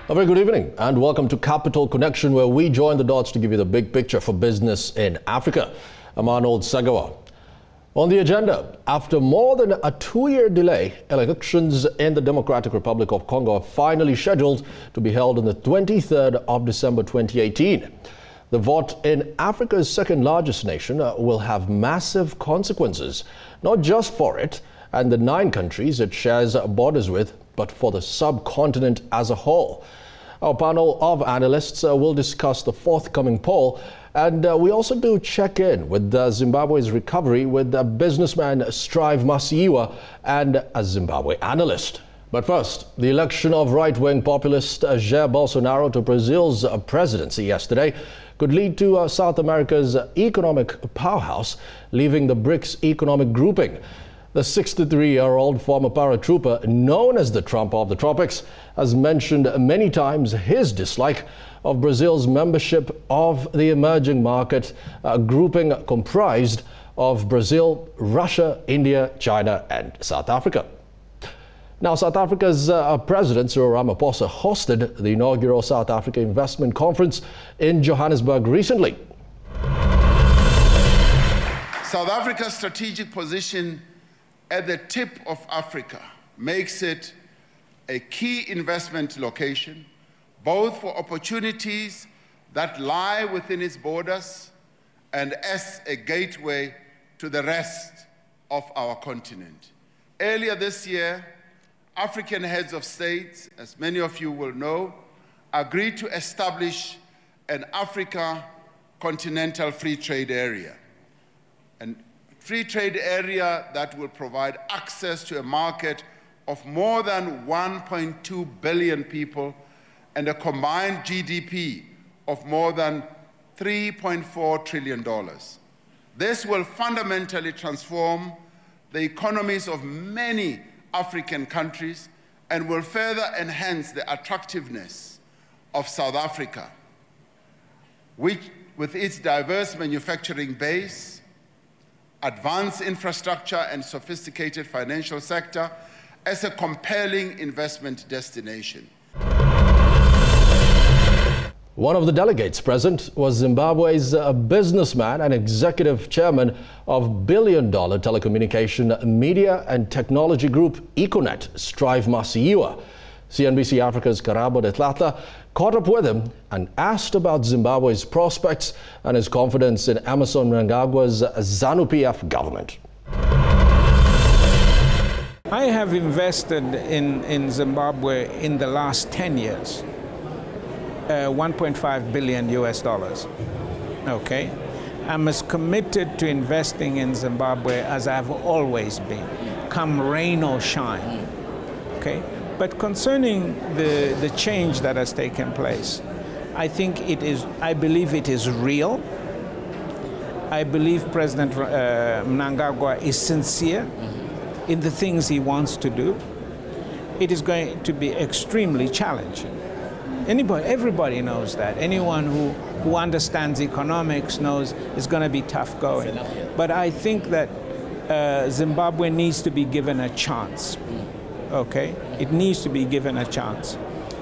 A very good evening and welcome to Capital Connection, where we join the dots to give you the big picture for business in Africa. I'm Arnold Sagawa. On the agenda, after more than a 2-year delay, elections in the Democratic Republic of Congo are finally scheduled to be held on the 23rd of December 2018. The vote in Africa's second largest nation will have massive consequences, not just for it and the 9 countries it shares borders with, but for the subcontinent as a whole. Our panel of analysts will discuss the forthcoming poll, and we also do check in with Zimbabwe's recovery with businessman Strive Masiyiwa and a Zimbabwe analyst. But first, the election of right-wing populist Jair Bolsonaro to Brazil's presidency yesterday could lead to South America's economic powerhouse leaving the BRICS economic grouping. The 63-year-old former paratrooper, known as the Trump of the tropics, has mentioned many times his dislike of Brazil's membership of the emerging market grouping comprised of Brazil, Russia, India, China and South Africa. Now, South Africa's President Cyril Ramaphosa hosted the inaugural South Africa Investment Conference in Johannesburg recently. South Africa's strategic position at the tip of Africa makes it a key investment location, both for opportunities that lie within its borders and as a gateway to the rest of our continent. Earlier this year, African heads of state, as many of you will know, agreed to establish an Africa continental free trade area. And free trade area that will provide access to a market of more than 1.2 billion people and a combined GDP of more than $3.4 trillion. This will fundamentally transform the economies of many African countries and will further enhance the attractiveness of South Africa, which, with its diverse manufacturing base, advanced infrastructure and sophisticated financial sector, as a compelling investment destination. One of the delegates present was Zimbabwe's businessman and executive chairman of billion-dollar telecommunication media and technology group Econet, Strive Masiyiwa. CNBC Africa's Karabo Detlata caught up with him and asked about Zimbabwe's prospects and his confidence in Emmerson Mnangagwa's ZANU-PF government. I have invested in Zimbabwe in the last 10 years. 1.5 billion US dollars. Okay, I'm as committed to investing in Zimbabwe as I've always been, come rain or shine. Okay, but concerning the change that has taken place, I believe it is real. I believe President Mnangagwa is sincere in the things he wants to do. It is going to be extremely challenging. Everybody knows that. Anyone who understands economics knows it's going to be tough going. But I think that Zimbabwe needs to be given a chance. Okay? It needs to be given a chance.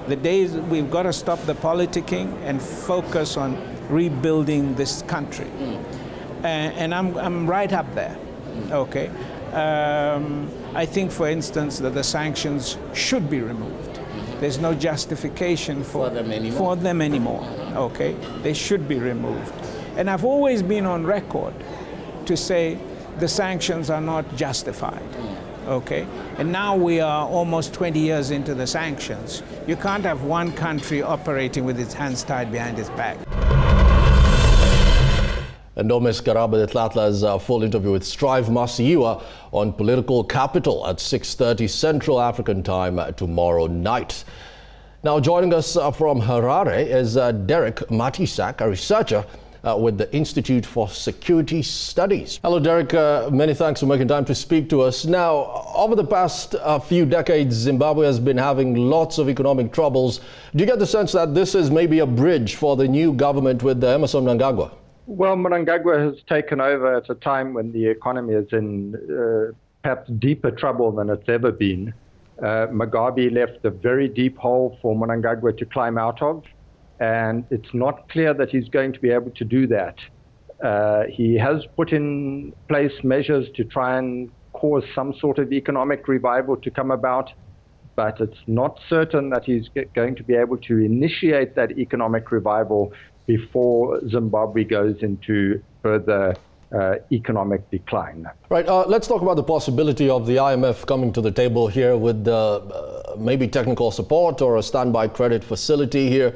The days we've got to stop the politicking and focus on rebuilding this country. And I'm right up there. Okay? I think, for instance, that the sanctions should be removed. There's no justification for them anymore. Okay? They should be removed. And I've always been on record to say the sanctions are not justified. Okay? And now we are almost 20 years into the sanctions. You can't have one country operating with its hands tied behind its back. And Ms. Karabo Detlatla's full interview with Strive Masiyiwa on Political Capital at 6:30 Central African Time tomorrow night. Now, joining us from Harare is Derek Matyszak, a researcher with the Institute for Security Studies. Hello, Derek. Many thanks for making time to speak to us. Now, over the past few decades, Zimbabwe has been having lots of economic troubles. Do you get the sense that this is maybe a bridge for the new government with Emmerson Mnangagwa? Well, Mnangagwa has taken over at a time when the economy is in perhaps deeper trouble than it's ever been. Mugabe left a very deep hole for Mnangagwa to climb out of, and it's not clear that he's going to be able to do that. He has put in place measures to try and cause some sort of economic revival to come about, but it's not certain that he's going to be able to initiate that economic revival before Zimbabwe goes into further economic decline. Right. Let's talk about the possibility of the IMF coming to the table here with maybe technical support or a standby credit facility here.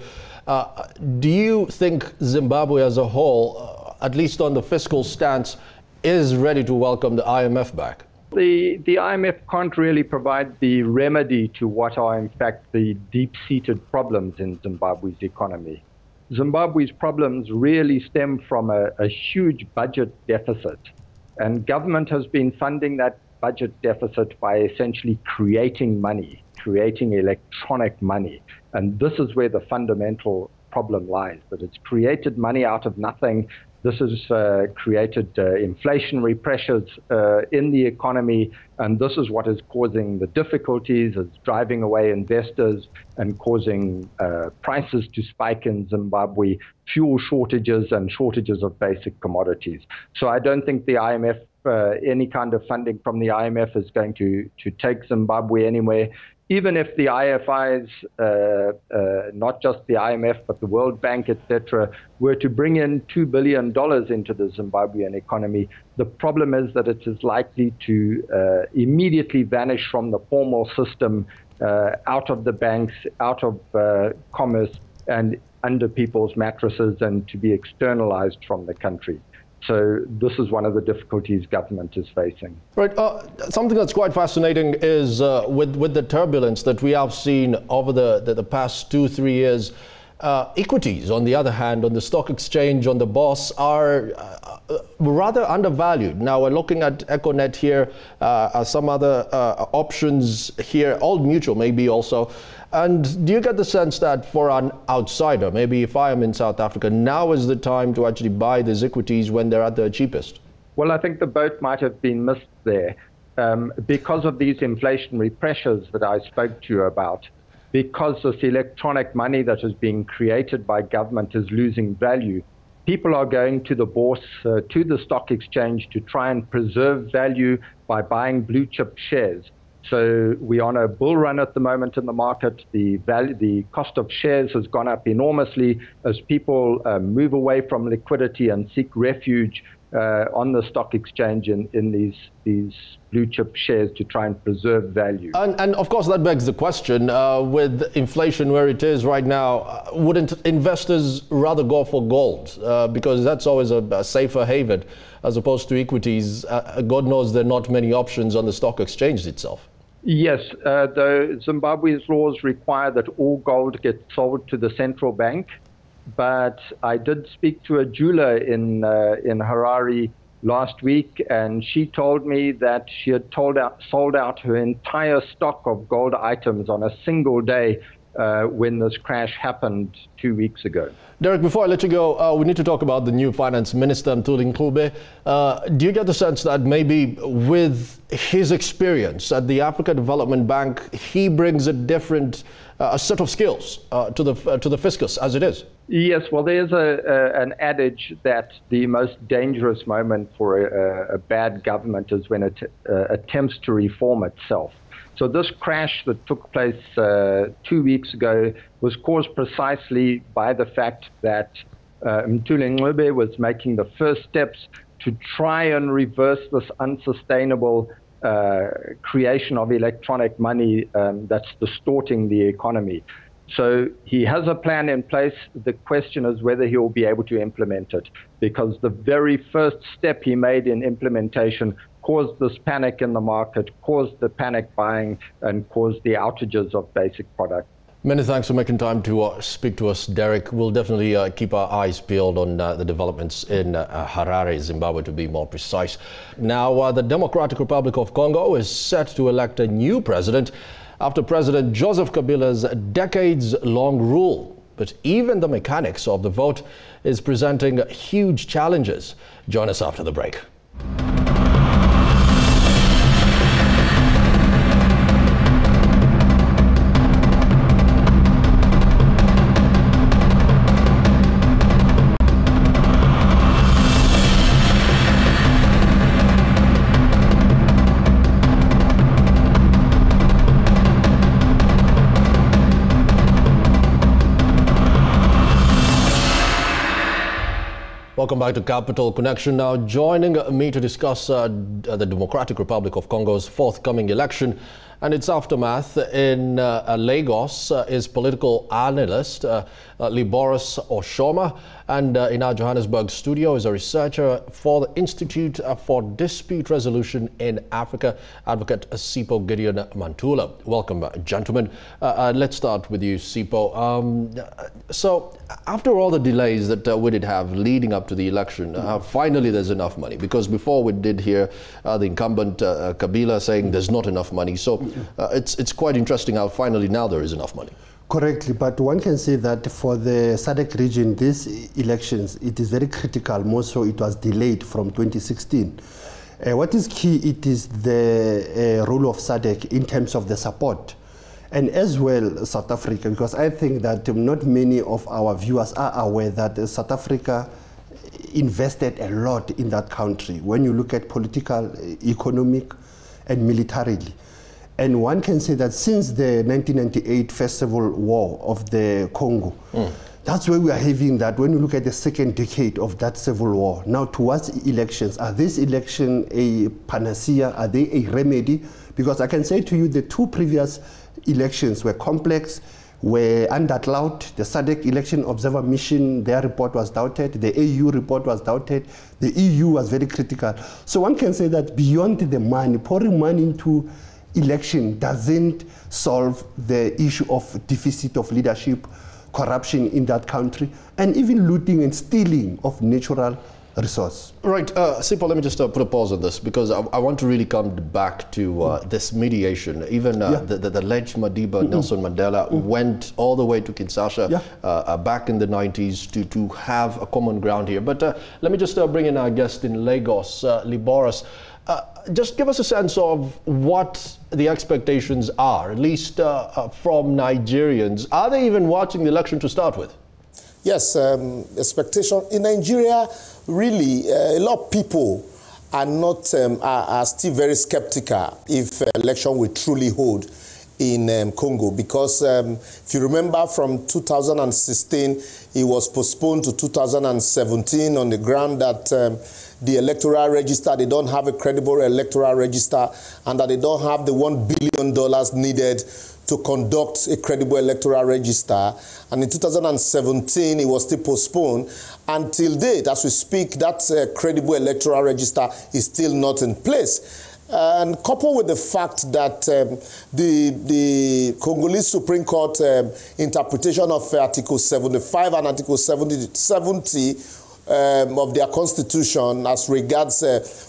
Do you think Zimbabwe as a whole, at least on the fiscal stance, is ready to welcome the IMF back? The IMF can't really provide the remedy to what are in fact the deep-seated problems in Zimbabwe's economy. Zimbabwe's problems really stem from a huge budget deficit, and government has been funding that budget deficit by essentially creating money, creating electronic money. And this is where the fundamental problem lies, that it's created money out of nothing. This has created inflationary pressures in the economy, and this is what is causing the difficulties, it's driving away investors and causing prices to spike in Zimbabwe, fuel shortages and shortages of basic commodities. So I don't think the IMF, any kind of funding from the IMF is going to take Zimbabwe anywhere. Even if the IFIs, not just the IMF, but the World Bank, etc., were to bring in $2 billion into the Zimbabwean economy, the problem is that it is likely to immediately vanish from the formal system, out of the banks, out of commerce, and under people's mattresses, and to be externalized from the country. So this is one of the difficulties government is facing. Right. Something that's quite fascinating is with the turbulence that we have seen over the past 2-3 years, equities, on the other hand, on the stock exchange, on the bourse, are rather undervalued. Now we're looking at Econet here, some other options here, Old Mutual maybe also. And do you get the sense that for an outsider, maybe if I am in South Africa, now is the time to actually buy these equities when they're at their cheapest? Well, I think the boat might have been missed there. Because of these inflationary pressures that I spoke to you about, because this electronic money that is being created by government is losing value, people are going to the bourse, to the stock exchange, to try and preserve value by buying blue chip shares. So we're on a bull run at the moment in the market. The cost of shares has gone up enormously as people move away from liquidity and seek refuge on the stock exchange in these blue chip shares to try and preserve value. And of course that begs the question, with inflation where it is right now, wouldn't investors rather go for gold? Because that's always a safer haven as opposed to equities. God knows there are not many options on the stock exchange itself. Yes, though Zimbabwe's laws require that all gold gets sold to the central bank. But I did speak to a jeweler in Harare last week, and she told me that she had sold out her entire stock of gold items on a single day when this crash happened 2 weeks ago. Derek, before I let you go, we need to talk about the new finance minister, Mthuli Ncube. Do you get the sense that maybe with his experience at the Africa Development Bank, he brings a different set of skills to the fiscus as it is? Yes, well, there's an adage that the most dangerous moment for a bad government is when it attempts to reform itself. So this crash that took place 2 weeks ago was caused precisely by the fact that Mthuli Ncube was making the first steps to try and reverse this unsustainable creation of electronic money that's distorting the economy. So he has a plan in place. The question is whether he will be able to implement it, because the very first step he made in implementation caused this panic in the market, caused the panic buying, and caused the outages of basic products. Many thanks for making time to speak to us, Derek. We'll definitely keep our eyes peeled on the developments in Harare, Zimbabwe, to be more precise. Now, the Democratic Republic of Congo is set to elect a new president after President Joseph Kabila's decades-long rule. But even the mechanics of the vote is presenting huge challenges. Join us after the break. Welcome back to Capital Connection. Now, joining me to discuss the Democratic Republic of Congo's forthcoming election and its aftermath in Lagos is political analyst Liborous Oshoma, and in our Johannesburg studio is a researcher for the Institute for Dispute Resolution in Africa, Advocate Sipho Gideon Mantula. Welcome, gentlemen. Let's start with you, Sipho. So, after all the delays that we did have leading up to the election, finally there's enough money, because before we did hear the incumbent Kabila saying there's not enough money. So it's quite interesting how finally now there is enough money. Correctly, but one can say that for the SADC region, these elections, it is very critical. More so, it was delayed from 2016. What is key, it is the role of SADC in terms of the support, and as well South Africa, because I think that not many of our viewers are aware that South Africa invested a lot in that country when you look at political, economic, and militarily. And one can say that since the 1998 First Civil War of the Congo, that's where we are having that. When you look at the second decade of that civil war, now towards elections, are this election a panacea? Are they a remedy? Because I can say to you the two previous elections were complex, were underclouded. The SADC Election Observer Mission, their report was doubted. The AU report was doubted. The EU was very critical. So one can say that beyond the money, pouring money into election doesn't solve the issue of deficit of leadership, corruption in that country, and even looting and stealing of natural resource. Right, Sipho, let me just put a pause on this, because I want to really come back to this mediation. Even the late Madiba Nelson Mandela went all the way to Kinshasa back in the 90s to have a common ground here. But let me just bring in our guest in Lagos, Liborous. Just give us a sense of what the expectations are, at least from Nigerians. Are they even watching the election to start with? Yes, expectation in Nigeria, really, a lot of people are not are still very skeptical if election will truly hold in Congo, because if you remember from 2016, it was postponed to 2017 on the ground that the electoral register, they don't have a credible electoral register, and that they don't have the $1 billion needed to conduct a credible electoral register. And in 2017, it was still postponed. Until date, as we speak, that credible electoral register is still not in place. And coupled with the fact that the Congolese Supreme Court interpretation of Article 75 and Article 70 of their constitution as regards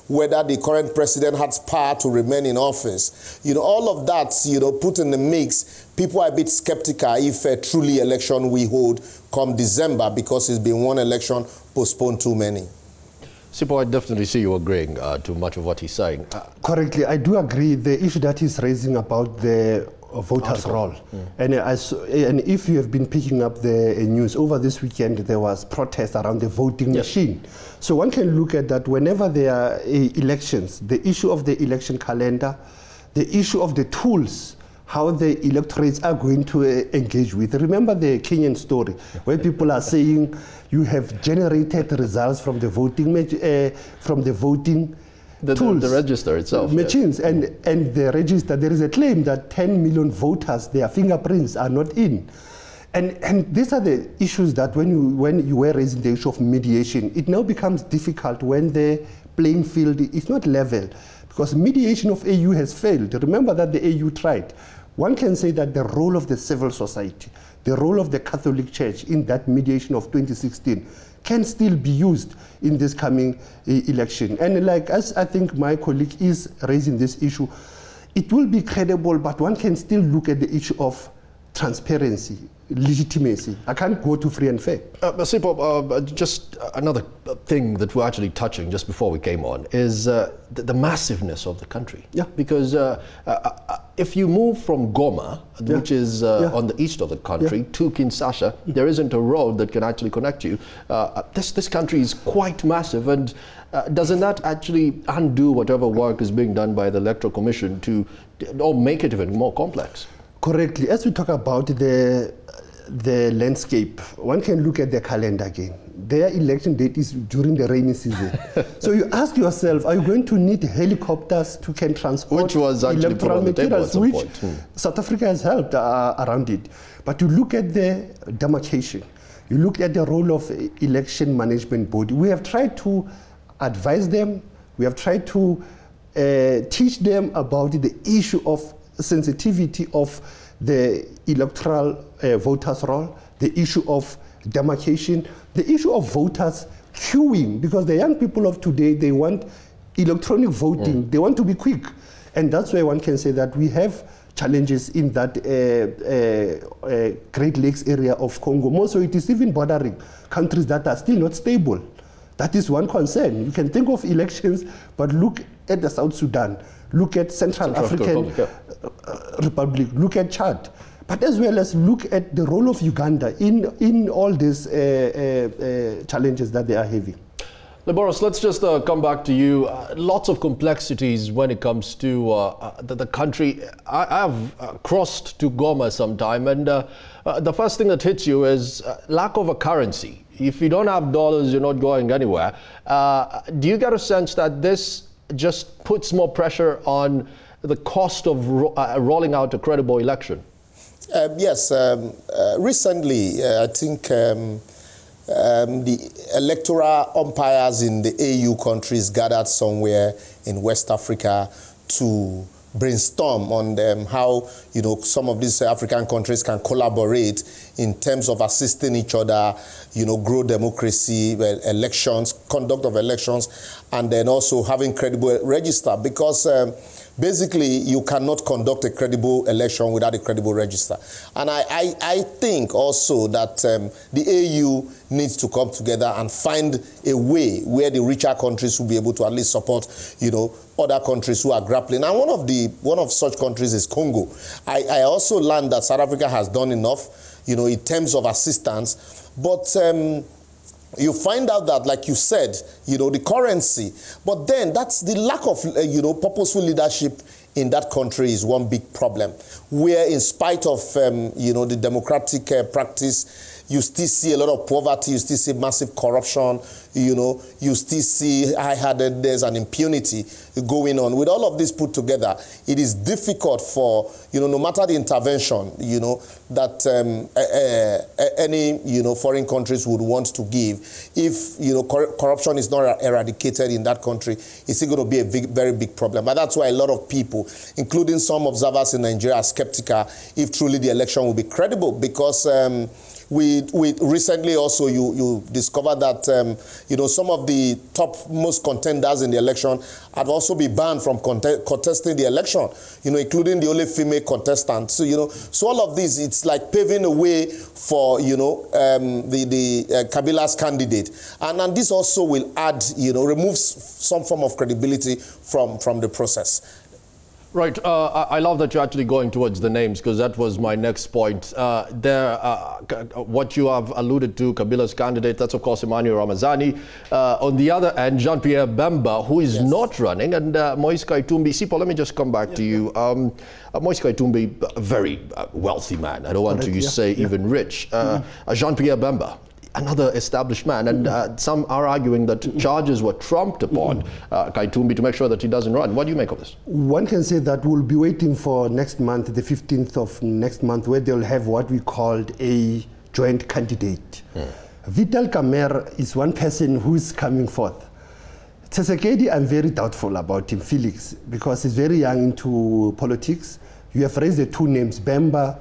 whether the current president has power to remain in office. You know, all of that, you know, put in the mix, people are a bit skeptical if truly election we hold come December, because it's been one election postponed too many. Sipho, I definitely see you agreeing to much of what he's saying. Correctly, I do agree. The issue that he's raising about the voters' role. And if you have been picking up the news, over this weekend there was protest around the voting machine. So one can look at that whenever there are elections, the issue of the election calendar, the issue of the tools, how the electorates are going to engage with. Remember the Kenyan story, where people are saying you have generated results from the voting tools, the register itself, machines, and the register. There is a claim that 10 million voters, their fingerprints are not in, and these are the issues that when you were raising the issue of mediation, it now becomes difficult when the playing field is not level, because mediation of AU has failed. Remember that the AU tried. One can say that the role of the civil society, the role of the Catholic Church in that mediation of 2016 can still be used in this coming election. And like as I think my colleague is raising this issue, it will be credible, but one can still look at the issue of transparency, legitimacy. I can't go to free and fair. Sipho, just another thing that we're actually touching just before we came on is the massiveness of the country. Yeah. Because if you move from Goma, which is on the east of the country, to Kinshasa, there isn't a road that can actually connect you. This country is quite massive, and doesn't that actually undo whatever work is being done by the Electoral Commission or make it even more complex? Correctly. As we talk about the the landscape, one can look at the calendar again. Their election date is during the rainy season. So you ask yourself, are you going to need helicopters to can transport which was actually electoral materials, which South Africa has helped around it. But you look at the demarcation, you look at the role of election management body. We have tried to advise them, we have tried to teach them about the issue of sensitivity of the electoral voters' role, the issue of demarcation, the issue of voters queuing, because the young people of today, they want electronic voting, they want to be quick. And that's why one can say that we have challenges in that Great Lakes area of Congo. More so, it is even bordering countries that are still not stable. That is one concern. You can think of elections, but look at the South Sudan, look at Central African Republic, look at Chad, but as well as look at the role of Uganda in all these challenges that they are having. Liborous, let's just come back to you. Lots of complexities when it comes to the country. I've crossed to Goma sometime, and the first thing that hits you is lack of a currency. If you don't have dollars, you're not going anywhere. Do you get a sense that this just puts more pressure on the cost of rolling out a credible election? Yes. Recently, I think the electoral umpires in the AU countries gathered somewhere in West Africa to brainstorm on how some of these African countries can collaborate in terms of assisting each other, grow democracy, elections, conduct of elections, and then also having credible register, because basically you cannot conduct a credible election without a credible register. And I think also that the AU needs to come together and find a way where the richer countries will be able to at least support, other countries who are grappling. And one of such countries is Congo. I also learned that South Africa has done enough, in terms of assistance, but you find out that, like you said, the currency, but then that's the lack of, purposeful leadership in that country is one big problem, where in spite of, the democratic practice, you still see a lot of poverty, you still see massive corruption, you still see high-handedness and impunity going on. With all of this put together, it is difficult for, no matter the intervention, that any, foreign countries would want to give. If, corruption is not eradicated in that country, it's still going to be a very big problem. And that's why a lot of people, including some observers in Nigeria, are skeptical if truly the election will be credible, because we recently also you discovered that some of the topmost contenders in the election have also been banned from contesting the election, including the only female contestant. So so all of this, it's like paving a way for Kabila's candidate, and this also will add remove some form of credibility from the process. Right. I love that you're actually going towards the names, because that was my next point. What you have alluded to, Kabila's candidate, that's of course Emmanuel Ramazani. On the other end, Jean-Pierre Bemba, who is not running, and Matyszak Itumbi. Sipho, let me just come back to you. Matyszak Itumbi, a very wealthy man. I don't want to say even rich. Jean-Pierre Bemba, another established man, and some are arguing that charges were trumped upon Kaitumbi to make sure that he doesn't run. What do you make of this? One can say that we'll be waiting for next month, the 15th of next month, where they'll have what we called a joint candidate. Vital Kamerhe is one person who is coming forth. Tshisekedi, I'm very doubtful about him, Felix, because he's very young into politics. You have raised the two names, Bemba,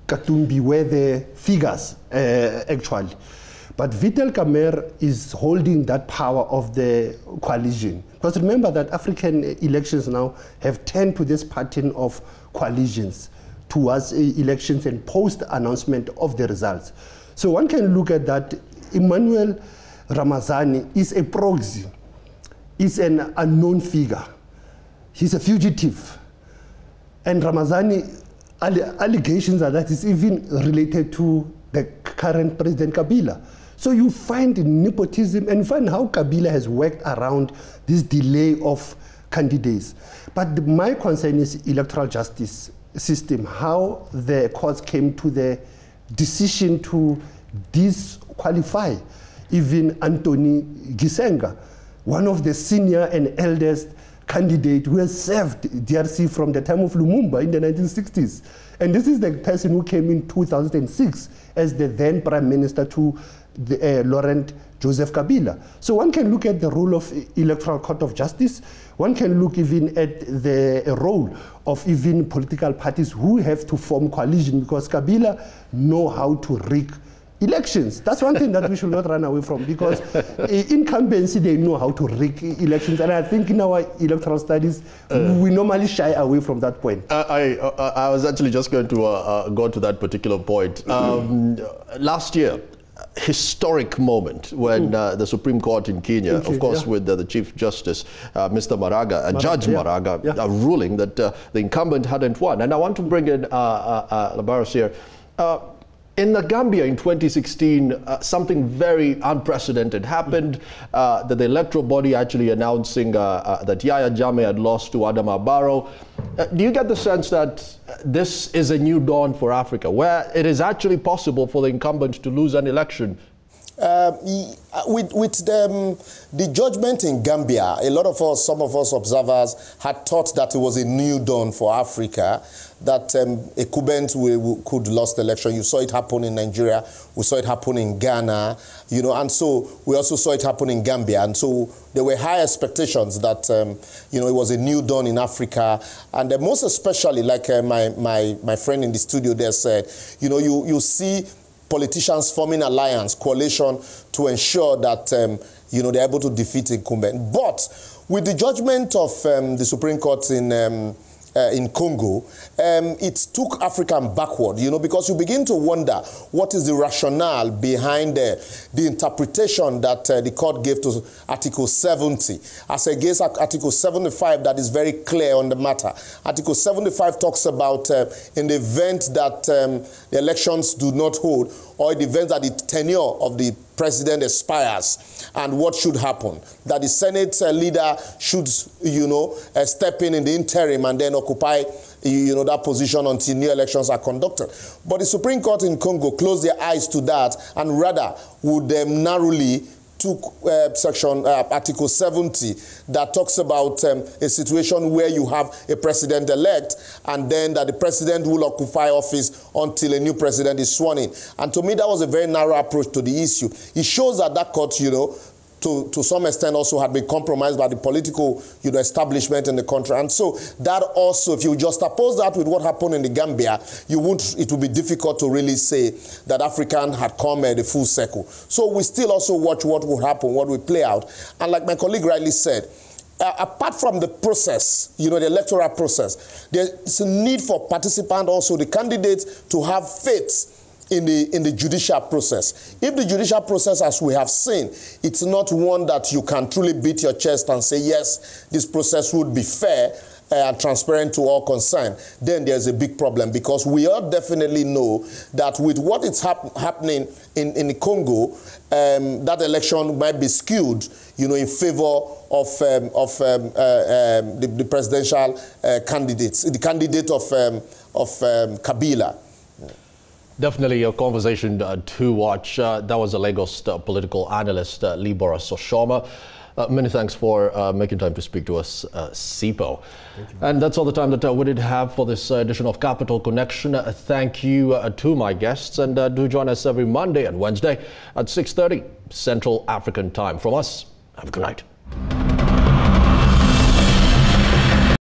Katumbi, were the figures, actually. But Vital Kamerhe is holding that power of the coalition. Because remember that African elections now have turned to this pattern of coalitions towards elections and post-announcement of the results. So one can look at that. Emmanuel Ramazani is a proxy, is an unknown figure. He's a fugitive. And Ramazani, allegations are that it's even related to the current President Kabila. So you find nepotism and find how Kabila has worked around this delay of candidates. But my concern is electoral justice system, how the courts came to the decision to disqualify even Anthony Gisenga, one of the senior and eldest candidate who has served DRC from the time of Lumumba in the 1960s. And this is the person who came in 2006 as the then Prime Minister to the, Laurent Joseph Kabila. So one can look at the role of Electoral Court of Justice. One can look even at the role of even political parties who have to form coalition, because Kabila know how to rig elections. That's one thing that we should not run away from, because incumbency, they know how to rig elections. And I think in our electoral studies, we normally shy away from that point. I was actually just going to go to that particular point. Last year, historic moment when the Supreme Court in Kenya, of course, with the Chief Justice, Mr. Maraga, Judge Maraga, ruling that the incumbent hadn't won. And I want to bring in Liborous here. In the Gambia in 2016, something very unprecedented happened, that the electoral body actually announcing that Yahya Jammeh had lost to Adama Barrow. Do you get the sense that this is a new dawn for Africa, where it is actually possible for the incumbent to lose an election? With the judgment in Gambia, a lot of us, some of us observers, had thought that it was a new dawn for Africa, that a Kubent could lose the election. You saw it happen in Nigeria, we saw it happen in Ghana, you know, and so we also saw it happen in Gambia. And so there were high expectations that, you know, it was a new dawn in Africa. And most especially, like my friend in the studio there said, you know, you see politicians forming alliance, coalition to ensure that, you know, they're able to defeat incumbent. But with the judgment of the Supreme Court in Congo, it took Africa backward, you know, because you begin to wonder what is the rationale behind the interpretation that the court gave to Article 70 as against Article 75 that is very clear on the matter. Article 75 talks about in the event that the elections do not hold, or in the event that the tenure of the president expires, and what should happen, that the Senate leader should, you know, step in the interim and then occupy, you know, that position until new elections are conducted. But the Supreme Court in Congo closed their eyes to that and rather would narrowly took Article 70 that talks about a situation where you have a president-elect and then that the president will occupy office until a new president is sworn in. And to me, that was a very narrow approach to the issue. It shows that that court, you know, to some extent also had been compromised by the political, you know, establishment in the country. And so that also, if you just oppose that with what happened in the Gambia, it would be difficult to really say that African had come the full circle. So we still also watch what will happen, what will play out. And like my colleague rightly said, apart from the process, you know, the electoral process, there's a need for participants also, the candidates, to have faith in the judicial process. If the judicial process, as we have seen, it's not one that you can truly beat your chest and say, yes, this process would be fair and transparent to all concerned, then there's a big problem, because we all definitely know that with what is happening in the Congo, that election might be skewed, you know, in favor of the presidential candidates, the candidate of Kabila. Definitely a conversation to watch. That was a Lagos political analyst, Liborous Oshoma. Many thanks for making time to speak to us, Sipho. And that's all the time that we did have for this edition of Capital Connection. Thank you to my guests, and do join us every Monday and Wednesday at 6:30 Central African Time. From us, have a good night.